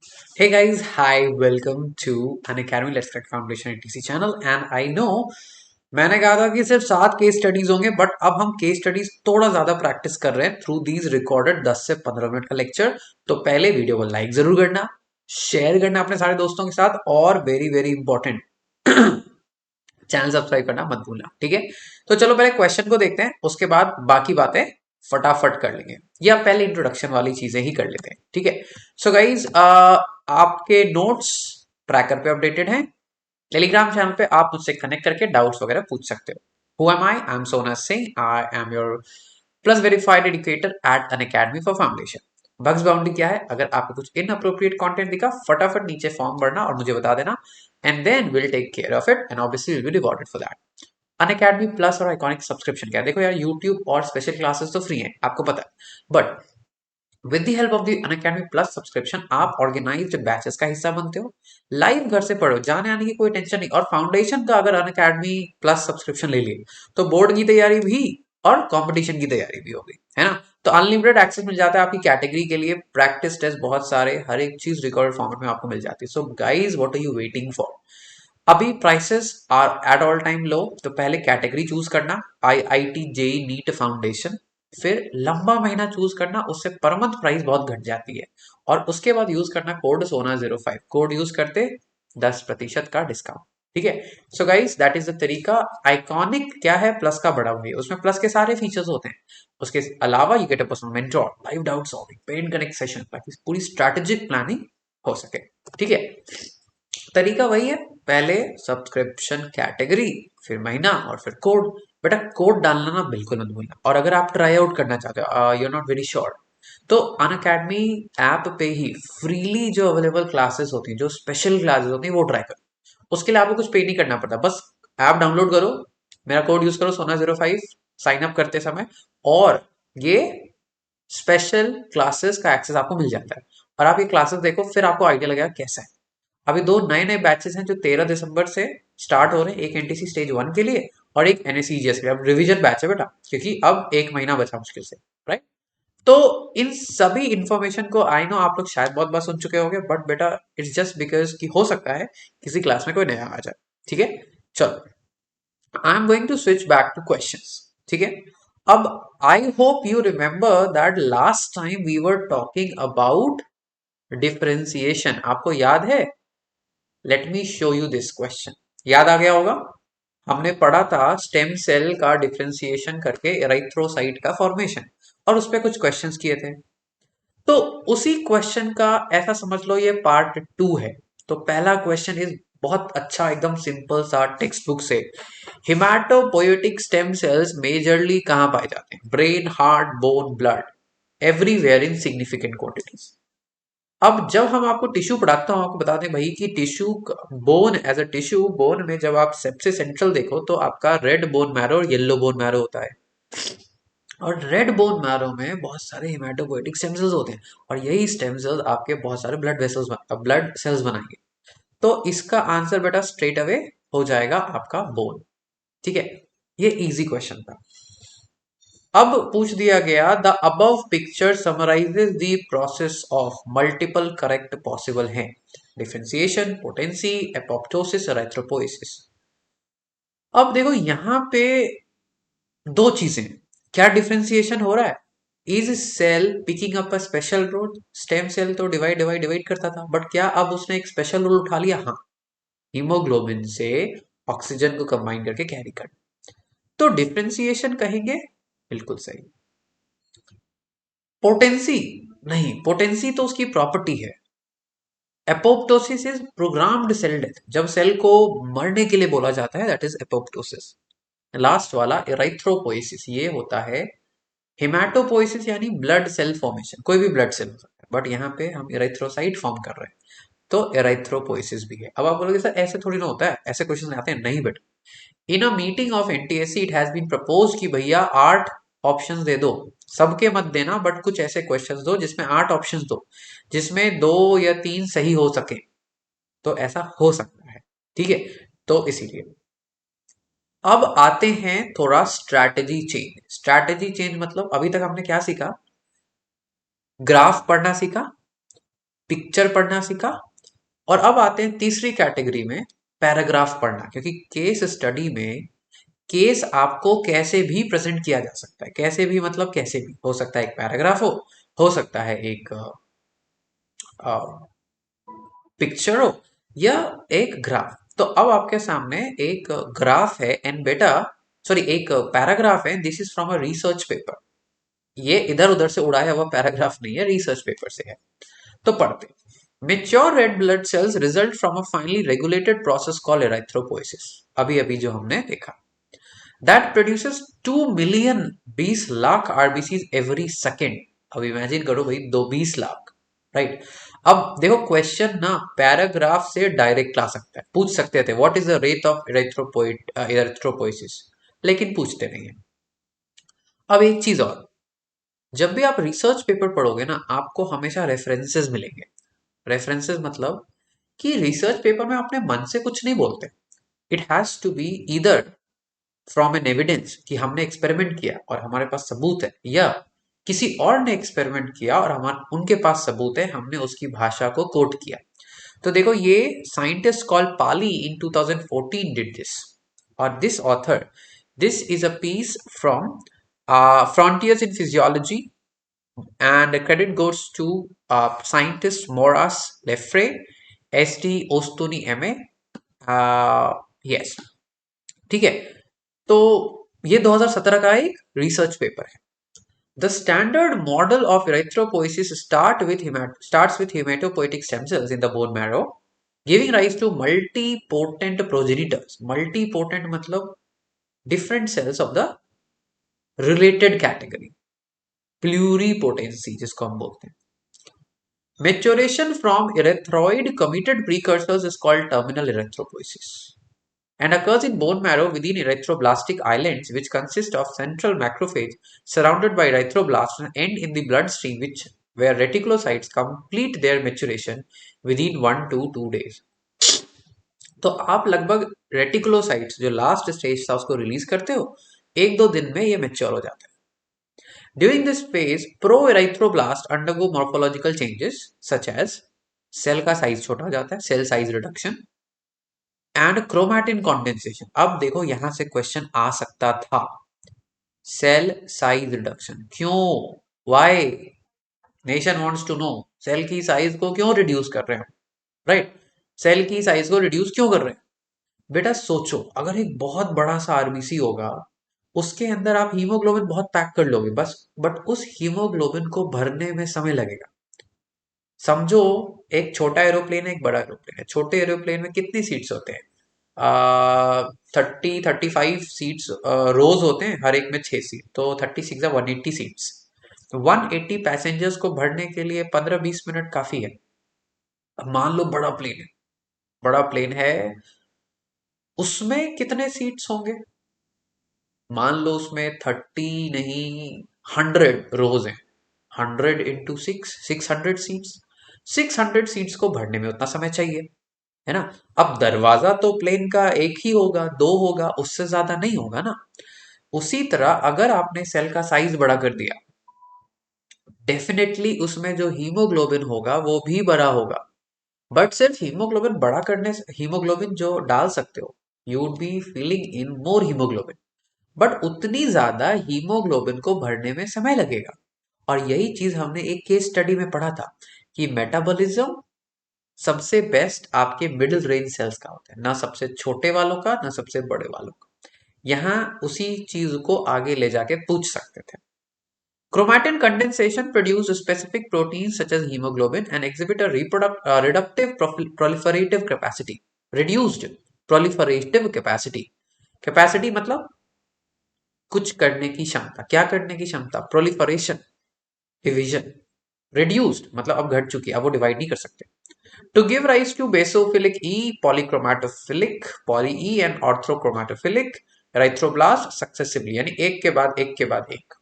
Hey guys, hi, welcome to an Academy Let's Crack Foundation ATC channel and I know मैंने कहा था कि सिर्फ 7 केस स्टडीज होंगे बट अब हम केस स्टडीज थोड़ा ज्यादा प्रैक्टिस कर रहे हैं थ्रू दीज रिकॉर्डेड 10 से 15 मिनट का लेक्चर। तो पहले वीडियो को लाइक जरूर करना, शेयर करना अपने सारे दोस्तों के साथ और very very important channel subscribe करना मत भूलना, ठीक है। तो चलो पहले क्वेश्चन को देखते हैं, उसके बाद बाकी बातें फटाफट कर लेंगे या पहले इंट्रोडक्शन वाली चीजें ही कर लेते हैं, ठीक है। सो गाइज, आपके नोट्स ट्रैकर पे अपडेटेड हैं। टेलीग्राम चैनल पे आप मुझसे कनेक्ट करके डाउट्स वगैरह पूछ सकते हो। Who am I am Sona Singh, I am your plus verified educator at Unacademy for foundation. Bugs boundary क्या है? अगर आपको कुछ इनअप्रोप्रिएट कंटेंट दिखा, फटाफट नीचे फॉर्म भरना और मुझे बता देना, and then will take care of it and obviously will be rewarded for that. Unacademy plus और आइकॉनिक सब्सक्रिप्शन क्या है? देखो यार, यूट्यूब और स्पेशल क्लासेस तो फ्री हैं, आपको पता है, but with the help of the Unacademy plus subscription आप ऑर्गेनाइज्ड बैचेस का हिस्सा बनते हो। लाइव घर से पढ़ो, जाने आने की कोई टेंशन नहीं। और फाउंडेशन का अगर अनअकैडमी प्लस सब्सक्रिप्शन ले लिए तो बोर्ड की तैयारी भी और कंपटीशन की तैयारी भी होगी, है ना। तो अनलिमिटेड एक्सेस मिल जाता है आपकी कैटेगरी के लिए, प्रैक्टिस टेस्ट बहुत सारे, हर एक चीज रिकॉर्ड फॉर्मेट में आपको मिल जाती है। So guys, what are you waiting for? अभी prices are at all time low. तो पहले कैटेगरी चूज करना, IIT JEE नीट फाउंडेशन, फिर लंबा महीना चूज करना, उससे पर मंथ प्राइस बहुत घट जाती है। और उसके बाद यूज करना कोड सोना05, कोड यूज करते 10% का डिस्काउंट, ठीक है। So guys, that is the तरीका। आइकॉनिक क्या है? प्लस का बड़ा भाई, उसमें प्लस के सारे फीचर्स होते हैं। उसके अलावा you get a personal mentor, live doubt solving, pen connect session, ताकि पूरी स्ट्रैटेजिक प्लानिंग हो सके, ठीक है। तरीका वही है, पहले सब्सक्रिप्शन कैटेगरी, फिर महीना और फिर कोड। बेटा कोड डालना ना बिल्कुल मत भूलना। और अगर आप ट्राई आउट करना चाहते हो, you are not very sure, तो अन अकेडमी ऐप पे ही फ्रीली जो अवेलेबल क्लासेस होती हैं, जो स्पेशल क्लासेस होती हैं, वो ट्राई करो। उसके लिए आपको कुछ पे नहीं करना पड़ता, बस ऐप डाउनलोड करो, मेरा कोड यूज करो सोना05 साइन अप करते समय, और ये स्पेशल क्लासेस का एक्सेस आपको मिल जाता है। और आप ये क्लासेस देखो, फिर आपको आइडिया लगेगा कैसा है। अभी दो नए नए बैचेस हैं जो 13 दिसंबर से स्टार्ट हो रहे हैं, एक एनटीसी स्टेज 1 के लिए और एक एनएसईजीएस के लिए। अब रिवीजन बैच है बेटा, क्योंकि अब एक महीना बचा मुश्किल से, राइट। तो इन सभी इंफॉर्मेशन को आई नो आप लोग शायद बहुत बार सुन चुके होंगे, बट बेटा इट्स जस्ट बिकॉज कि हो सकता है किसी क्लास में कोई नया आ जाए, ठीक है। चलो, I am going to switch back to questions, ठीक है। अब I hope you remember that last time we were talking about differentiation. आपको याद है? Let me show you this question. याद आ गया होगा, हमने पढ़ा था स्टेम सेल का डिफरेंशिएशन करके एराइथ्रोसाइट का फॉर्मेशन, और उस पर कुछ क्वेश्चंस किए थे। तो उसी क्वेश्चन का ऐसा समझ लो ये पार्ट 2 है। तो पहला क्वेश्चन इज बहुत अच्छा, एकदम सिंपल सा टेक्स्ट बुक से। हिमाटोपोएटिक स्टेम सेल्स मेजरली कहाँ पाए जाते हैं? Brain, heart, bone, blood, everywhere in significant quantities. अब जब हम आपको टिश्यू पढ़ाता हूं, आपको बता दें भाई कि tissue, bone as a tissue, bone में जब आप सबसे सेंट्रल देखो तो आपका रेड बोन मैरो और येलो बोन मैरो होता है। और रेड बोन मैरो में बहुत सारे हेमाटोपोएटिक स्टेम सेल्स होते हैं, और यही स्टेम सेल्स आपके बहुत सारे ब्लड वेसल्स, ब्लड सेल्स बनाएंगे। तो इसका आंसर बेटा स्ट्रेट अवे हो जाएगा आपका बोन, ठीक है। ये इजी क्वेश्चन था। अब पूछ दिया गया, the above picture summarises the process of multiple correct possible हैं, डिफरेंशिएशन, पोटेंसी, एपोप्टोसिस, एरिथ्रोपोइसिस। अब देखो यहां पे दो चीजें, क्या डिफरेंशिएशन हो रहा है? Is cell picking up a special role? Stem cell तो डिवाइड डिवाइड डिवाइड करता था, बट क्या अब उसने एक स्पेशल रोल उठा लिया? हाँ, हीमोग्लोबिन से ऑक्सीजन को कंबाइन करके कैरी कर। तो डिफरेंशिएशन कहेंगे, बिल्कुल सही। पोटेंसी नहीं, पोटेंसी तो उसकी प्रॉपर्टी है। Apoptosis is programmed cell death, जब सेल को मरने के लिए बोला जाता है, दैट इज एपोप्टोसिस। लास्ट वाला इराइथ्रोपोइसिस, ये होता है हेमाटोपोइसिस, यानी ब्लड सेल फॉर्मेशन, कोई भी ब्लड सेल हो सकता है, बट यहाँ पे हम इराइथ्रोसाइट फॉर्म कर रहे हैं, तो इराइथ्रोपोइसिस भी है। अब आप बोलोगे सर ऐसे थोड़ी ना होता है, ऐसे क्वेश्चन आते हैं, नहीं बेटा। In a meeting of NTSC it has been propose कि भैया 8 ऑप्शंस दे दो। सबके मत देना, बट कुछ ऐसे क्वेश्चंस दो जिसमें 8 ऑप्शंस दो, जिसमें 2 या 3 सही हो सके। तो ऐसा हो सकता है, ठीक है। तो इसीलिए अब आते हैं थोड़ा स्ट्रैटेजी चेंज। स्ट्रैटेजी चेंज मतलब अभी तक हमने क्या सीखा? ग्राफ पढ़ना सीखा, पिक्चर पढ़ना सीखा, और अब आते हैं तीसरी कैटेगरी में, पैराग्राफ पढ़ना। क्योंकि केस स्टडी में केस आपको कैसे भी प्रेजेंट किया जा सकता है, कैसे भी मतलब कैसे भी हो सकता है, एक पैराग्राफ हो सकता है एक पिक्चर हो, या एक ग्राफ। तो अब आपके सामने एक ग्राफ है एंड बेटा, सॉरी एक पैराग्राफ है, this is from a research paper. ये इधर उधर से उड़ाया हुआ पैराग्राफ नहीं है, रिसर्च पेपर से है। तो पढ़ते, mature red blood cells result from a finally regulated process called erythropoiesis. अभी अभी जो हमने देखा, that produces 2 million 20 lakh RBC every second. अब इमेजिन करो भाई, 20 लाख, राइट। अब देखो क्वेश्चन ना पैराग्राफ से डायरेक्ट ला सकता है, पूछ सकते थे what is the rate of erythropoiesis, लेकिन पूछते नहीं है। अब एक चीज और, जब भी आप रिसर्च पेपर पढ़ोगे ना, आपको हमेशा रेफरेंसेस मिलेंगे। रेफरेंसेस मतलब कि रिसर्च पेपर में अपने मन से कुछ नहीं बोलते। It has to be either from an evidence कि हमने एक्सपेरिमेंट किया और हमारे पास सबूत है, या किसी और ने एक्सपेरिमेंट किया और हमारे उनके पास सबूत है, हमने उसकी भाषा को कोट किया। तो देखो ये साइंटिस्ट कॉल पाली इन 2014 डिड दिस, और this author, this is a piece from Frontiers in Physiology, and credit goes to scientist Moras Lefre, SD Ostuni MA। Yes, ठीक है। तो ये 2017 का एक रिसर्च पेपर है। The standard model of erythropoiesis starts with hematopoietic stem cells in the bone marrow, giving rise to multipotent progenitors. Multipotent मतलब different cells of the related category, pluripotency जिसको हम बोलते हैं। Maturation from erythroid committed precursors is called terminal erythropoiesis and occurs in bone marrow within erythroblastic islands, which consist of central macrophage surrounded by erythroblasts and end in the bloodstream, where reticulocytes complete their maturation within 1 to 2 days. तो आप लगभग reticulocytes जो last stage था उसको release करते हो, 1-2 दिन में ये मेच्योर हो जाता है। During this phase, pro-erythroblasts undergo morphological changes such as cell का साइज छोटा हो जाता है, cell size reduction, and chromatin condensation. अब देखो यहां से क्वेश्चन आ सकता था, सेल साइज रिडक्शन क्यों, why, nation wants to know, cell की साइज को क्यों रिड्यूस कर रहे हैं, राइट, सेल की साइज को रिड्यूस क्यों कर रहे हैं। बेटा सोचो, अगर एक बहुत बड़ा सा आरबीसी होगा, उसके अंदर आप हीमोग्लोबिन बहुत पैक कर लोगे बस, बट उस हीमोग्लोबिन को भरने में समय लगेगा। समझो एक छोटा एरोप्लेन है, एक बड़ा एरोप्लेन है। छोटे एरोप्लेन में कितनी सीट्स होते हैं, 35 सीट्स, रोज होते हैं, हर एक में 6 सीट, तो 36 या 180 सीट्स। 180 पैसेंजर्स को भरने के लिए 15-20 मिनट काफी है। अब मान लो बड़ा प्लेन है, बड़ा प्लेन है, उसमें कितने सीट्स होंगे, मान लो उसमें 30 नहीं, 100 रोज हैं, 100 × 6, 600 सीट्स। 600 सीट्स को भरने में उतना समय चाहिए, है ना। अब दरवाजा तो प्लेन का एक ही होगा, दो होगा, उससे ज्यादा नहीं होगा ना। उसी तरह अगर आपने सेल का साइज बड़ा कर दिया, डेफिनेटली उसमें जो हीमोग्लोबिन होगा वो भी बड़ा होगा। बट सिर्फ हीमोग्लोबिन बड़ा करने से, हीमोग्लोबिन जो डाल सकते हो, you would be feeling in more haemoglobin, but उतनी ज्यादा हीमोग्लोबिन को भरने में समय लगेगा। और यही चीज हमने एक केस स्टडी में पढ़ा था कि मेटाबॉलिज्म सबसे बेस्ट आपके मिडिल रेंज सेल्स का होता है, ना सबसे छोटे वालों का ना सबसे बड़े वालों का। यहां उसी चीज को आगे ले जाके पूछ सकते थे। Chromatin condensation produce specific proteins such as hemoglobin and exhibit a reductive proliferative capacity. Reduced proliferative capacity. Capacity मतलब कुछ करने की क्षमता, क्या करने की क्षमता, प्रोलिफरेशन, डिवीजन। रिड्यूस्ड मतलब अब घट चुकी है, अब वो डिवाइड नहीं कर सकते। To give rise to basophilic E, polychromatophilic, poly E and orthochromatophilic erythroblast successively, यानी एक के बाद एक के बाद एक।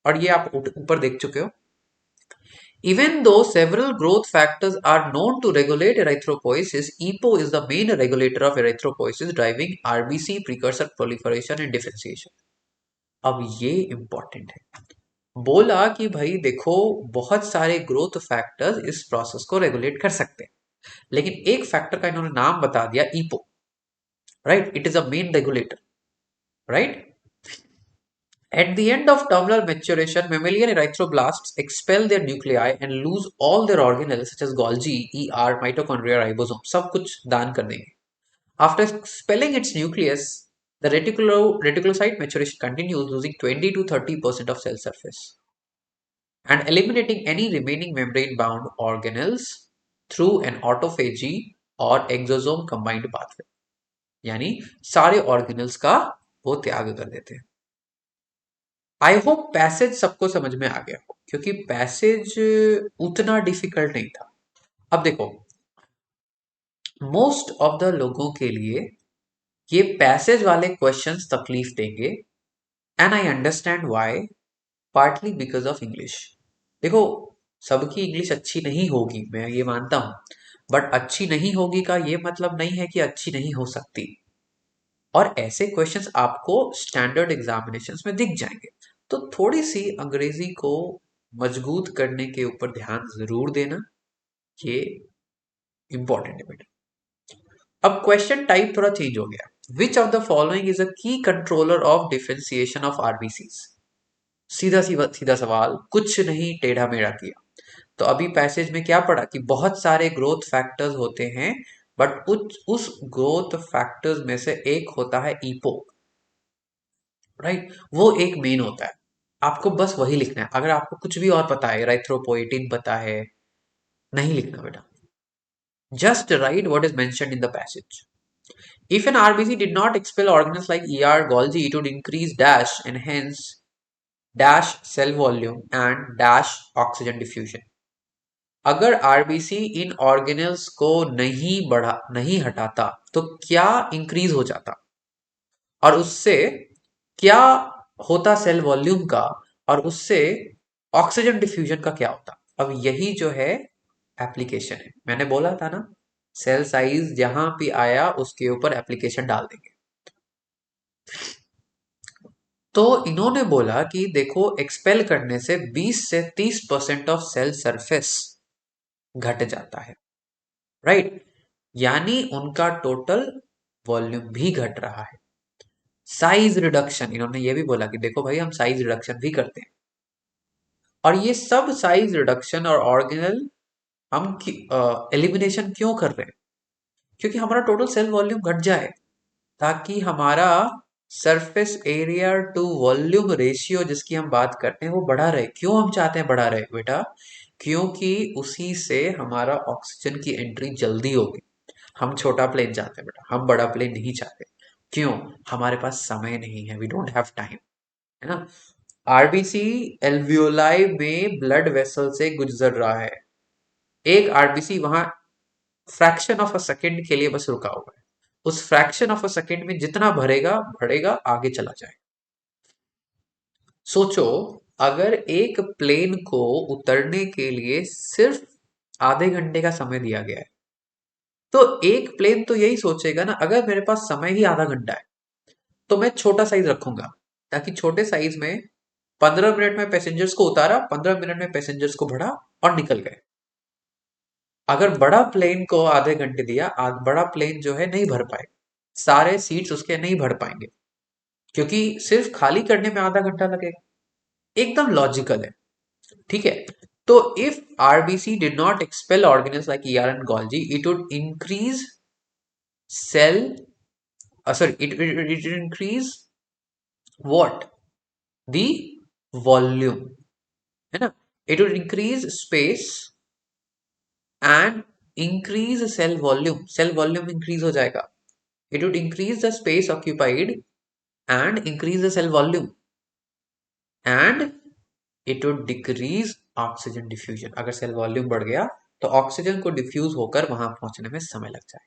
और ये आप ऊपर देख चुके हो। Even though several growth factors are known to regulate erythropoiesis, EPO is the main regulator of erythropoiesis, driving RBC precursor proliferation and differentiation. अब ये इंपॉर्टेंट है, बोला कि भाई देखो, बहुत सारे ग्रोथ फैक्टर्स इस प्रोसेस को रेगुलेट कर सकते हैं, लेकिन एक फैक्टर का इन्होंने नाम बता दिया, EPO, right? It is a main regulator, right? At the end of terminal maturation, mammalian erythroblasts expel their nuclei and lose all their organelles such as Golgi, ER, mitochondria, ribosome. सब कुछ दान कर देंगे. After expelling its nucleus, the reticulocyte maturation continues, losing 20 to 30% of cell surface and eliminating any remaining membrane-bound organelles through an autophagy or exosome combined pathway. यानी सारे organelles का वो त्याग कर देते हैं. आई होप पैसेज सबको समझ में आ गया हो, क्योंकि पैसेज उतना डिफिकल्ट नहीं था. अब देखो, मोस्ट ऑफ द लोगों के लिए ये पैसेज वाले क्वेश्चंस तकलीफ देंगे, and I understand why. Partly because of English. देखो, सबकी इंग्लिश अच्छी नहीं होगी, मैं ये मानता हूं, बट अच्छी नहीं होगी का ये मतलब नहीं है कि अच्छी नहीं हो सकती. और ऐसे क्वेश्चंस आपको स्टैंडर्ड एग्जामिनेशंस में दिख जाएंगे. तो थोड़ी सी अंग्रेजी को मजबूत करने के ऊपर ध्यान जरूर देना, ये इंपॉर्टेंट है बेटा. अब क्वेश्चन टाइप थोड़ा चेंज हो गया. Which of the following is a key controller of differentiation of RBCs. सीधा सीधा सवाल, कुछ नहीं टेढ़ा मेढ़ा किया. तो अभी पैसेज में क्या पढ़ा कि बहुत सारे ग्रोथ फैक्टर्स होते हैं, बट उस ग्रोथ फैक्टर्स में से एक होता है ईपो, राइट? वो एक मेन होता है. आपको बस वही लिखना है. अगर आपको कुछ भी और पता है, एराइथ्रोपोएटिन पता है, नहीं लिखना बेटा. Just right what is mentioned in the passage. If an RBC did not expel organelles like ER, Golgi, it would increase dash and hence dash cell volume and dash oxygen diffusion. अगर RBC इन organelles को नहीं हटाता तो क्या increase हो जाता, और उससे क्या होता सेल वॉल्यूम का, और उससे ऑक्सीजन डिफ्यूजन का क्या होता. अब यही जो है एप्लीकेशन है. मैंने बोला था ना, सेल साइज जहां भी आया उसके ऊपर एप्लीकेशन डाल देंगे. तो इन्होंने बोला कि देखो, एक्सपेल करने से 20 से 30% ऑफ सेल सरफेस घट जाता है, राइट? यानी उनका टोटल वॉल्यूम भी घट रहा है. साइज रिडक्शन, इन्होंने ये भी बोला कि देखो भाई, हम साइज रिडक्शन भी करते हैं. और ये सब साइज रिडक्शन और ऑर्गेनल हम एलिमिनेशन क्यों कर रहे हैं? क्योंकि हमारा टोटल सेल वॉल्यूम घट जाए, ताकि हमारा surface area to volume ratio जिसकी हम बात करते हैं वो बढ़ा रहे. क्यों हम चाहते हैं बढ़ा रहे बेटा? क्योंकि उसी से हमारा ऑक्सीजन की एंट्री जल्दी होगी. हम छोटा प्लेन चाहते हैं बेटा, हम बड़ा प्लेन नहीं चाहते. क्यों? हमारे पास समय नहीं है, वी डोंट हैव टाइम, है ना? आरबीसी एल्वियोलाई में ब्लड वेसल से गुजर रहा है. एक आरबीसी वहां फ्रैक्शन ऑफ अ सेकेंड के लिए बस रुका हुआ है. उस फ्रैक्शन ऑफ अ सेकेंड में जितना भरेगा बढ़ेगा, आगे चला जाए. सोचो, अगर एक प्लेन को उतरने के लिए सिर्फ आधे घंटे का समय दिया गया है, तो एक प्लेन तो यही सोचेगा ना, अगर मेरे पास समय ही आधा घंटा है तो मैं छोटा साइज रखूंगा, ताकि छोटे साइज में 15 मिनट में पैसेंजर्स को उतारा, 15 मिनट में पैसेंजर्स को भरा और निकल गए. अगर बड़ा प्लेन को आधे घंटे दिया, बड़ा प्लेन जो है नहीं भर पाए, सारे सीट्स उसके नहीं भर पाएंगे, क्योंकि सिर्फ खाली करने में आधा घंटा लगेगा. एकदम लॉजिकल है, ठीक है? तो if RBC did not expel organelles like ER and Golgi, it would increase cell sorry, it increase what? The volume, है ना? It will increase space and increase cell volume. Cell volume increase हो जाएगा. It would increase the space occupied and increase the cell volume, and it would decrease oxygen diffusion. अगर cell volume बढ़ गया तो oxygen को diffuse होकर वहां पहुंचने में समय लग जाए,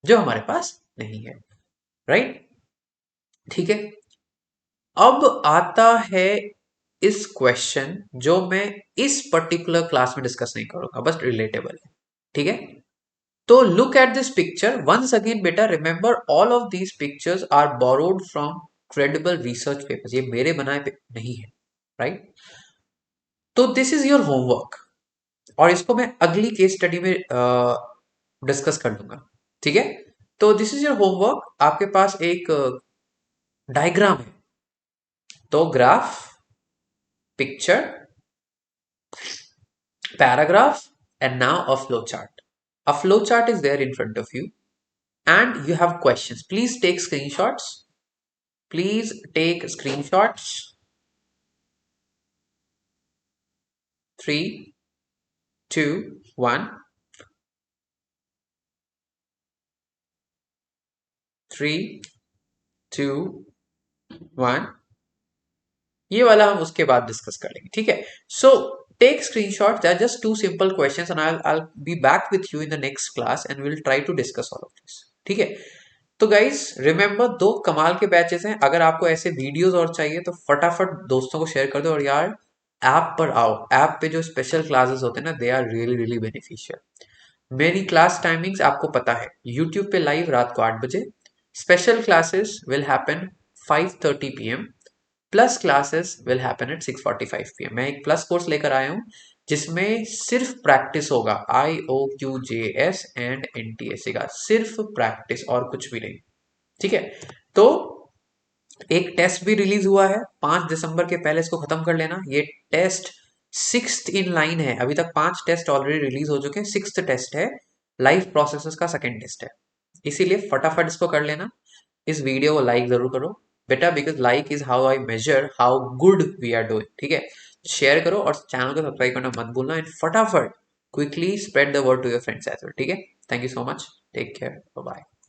जो हमारे पास नहीं है, राइट? ठीक है. अब आता है इस क्वेश्चन जो मैं इस पर्टिकुलर क्लास में डिस्कस नहीं करूंगा, बस रिलेटेबल है, ठीक है? तो look at this picture once again बेटा. Remember, all of these pictures are borrowed from credible research papers. ये मेरे बनाए नहीं है, राइट? तो दिस इज योर होमवर्क, और इसको मैं अगली केस स्टडी में डिस्कस कर लूंगा, ठीक है। तो दिस इज योर होमवर्क, आपके पास एक डायग्राम है, तो graph, picture, paragraph, and now a flow chart. A flow chart is there in front of you, and you have questions. Please take screenshots. Please take screenshots. 3, 2, 1. 3, 2, 1. ये वाला हम उसके बाद discuss कर लेंगे, ठीक है। So take screenshot, that just two simple questions and I'll be back with you in the next class and will try to discuss all of this, ठीक है। तो गाइस रिमेंबर, 2 कमाल के बैचेस हैं। अगर आपको ऐसे वीडियोस और चाहिए तो फटाफट दोस्तों को शेयर कर दो, और यार ऐप पर आओ। ऐप पे जो स्पेशल क्लासेस होते हैं ना, they are really really beneficial. मेरी क्लास टाइमिंग्स आपको पता है, यूट्यूब पे लाइव रात को 8 बजे, special classes will happen 5:30 PM, plus classes will happen at 6:45 PM। मैं एक प्लस कोर्स लेकर आया हूँ जिसमें सिर्फ प्रैक्टिस होगा, IOQJS एंड NTSC का सिर्फ प्रैक्टिस और कुछ भी नहीं, ठीक है। तो एक टेस्ट भी रिलीज हुआ है, 5 दिसंबर के पहले इसको खत्म कर लेना। ये टेस्ट 6th इन लाइन है, अभी तक 5 टेस्ट ऑलरेडी रिलीज हो चुके हैं, 6th टेस्ट है, लाइफ प्रोसेसेस का सेकंड टेस्ट है, इसीलिए फटाफट इसको कर लेना। इस वीडियो को लाइक जरूर करो बेटा, because like is how I measure how good we are doing, ठीक है। शेयर करो और चैनल को सब्सक्राइब करना मत भूलना, एंड फटाफट quickly spread the word to your friends as well, ठीक है। Thank you so much, take care, bye bye.